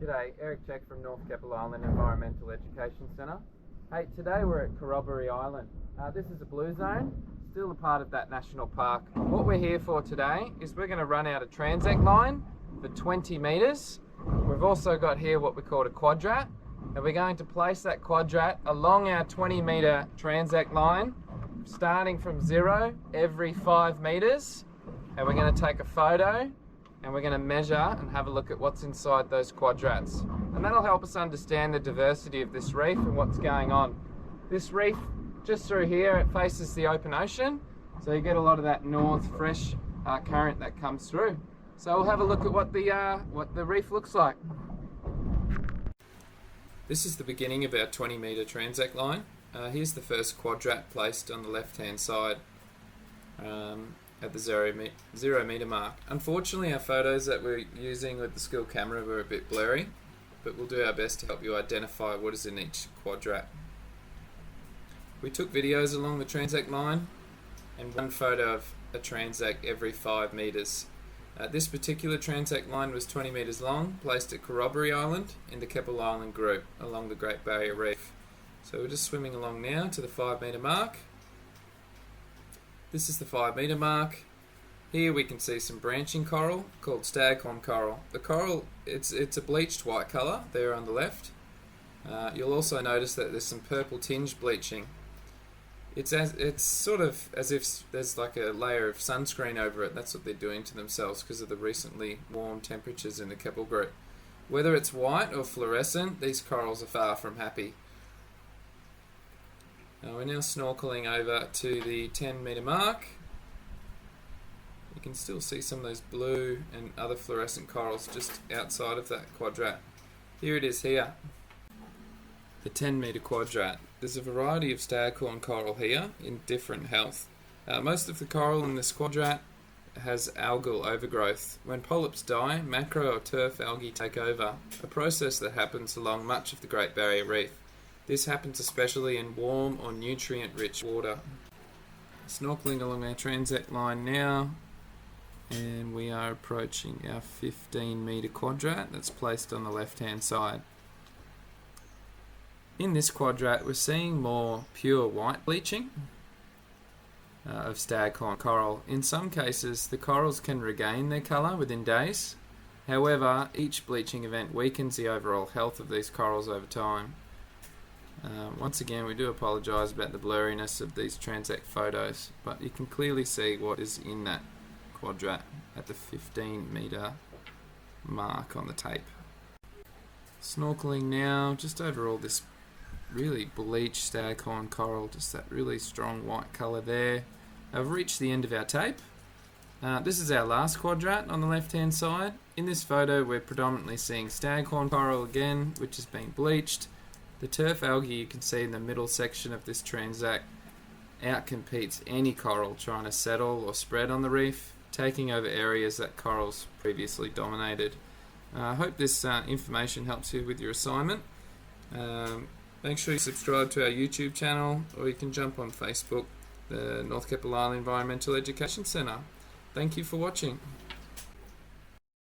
G'day, Eric Check from North Keppel Island Environmental Education Centre. Hey, today we're at Corroboree Island. This is a blue zone, still a part of that national park. What we're here for today is we're going to run out a transect line for 20 metres. We've also got here what we call a quadrat, and we're going to place that quadrat along our 20 metre transect line, starting from 0 every 5 metres, and we're going to take a photo and we're going to measure and have a look at what's inside those quadrats. And that'll help us understand the diversity of this reef and what's going on. This reef, just through here, it faces the open ocean, so you get a lot of that north fresh current that comes through. So we'll have a look at what the reef looks like. This is the beginning of our 20 metre transect line. Here's the first quadrat placed on the left hand side. At the 0 metre mark. Unfortunately, our photos that we're using with the school camera were a bit blurry, but we'll do our best to help you identify what is in each quadrat. We took videos along the transect line and one photo of a transect every 5 metres. This particular transect line was 20 metres long, placed at Corroboree Island in the Keppel Island group along the Great Barrier Reef. So we're just swimming along now to the 5 metre mark. This is the 5 metre mark. Here we can see some branching coral called stagcorn coral. The coral, it's a bleached white colour there on the left. You'll also notice that there's some purple tinge bleaching. It's sort of as if there's like a layer of sunscreen over it. That's what they're doing to themselves because of the recently warm temperatures in the Keppel group. Whether it's white or fluorescent, these corals are far from happy. We're now snorkeling over to the 10 metre mark. You can still see some of those blue and other fluorescent corals just outside of that quadrat. Here it is here. The 10 metre quadrat. There's a variety of stagcorn coral here in different health. Most of the coral in this quadrat has algal overgrowth. When polyps die, macro or turf algae take over, a process that happens along much of the Great Barrier Reef. This happens especially in warm or nutrient-rich water. Snorkeling along our transect line now, and we are approaching our 15 metre quadrat that's placed on the left-hand side. In this quadrat, we're seeing more pure white bleaching of stagcorn coral. In some cases, the corals can regain their colour within days. However, each bleaching event weakens the overall health of these corals over time. Once again, we do apologise about the blurriness of these transect photos, but you can clearly see what is in that quadrat at the 15 metre mark on the tape. Snorkeling now, just over all this really bleached stagcorn coral, just that really strong white colour there. I've reached the end of our tape. This is our last quadrat on the left hand side. In this photo we're predominantly seeing stagcorn coral again, which has been bleached. The turf algae you can see in the middle section of this transect outcompetes any coral trying to settle or spread on the reef, taking over areas that corals previously dominated. I hope this information helps you with your assignment. Make sure you subscribe to our YouTube channel, or you can jump on Facebook, the North Keppel Island Environmental Education Centre. Thank you for watching.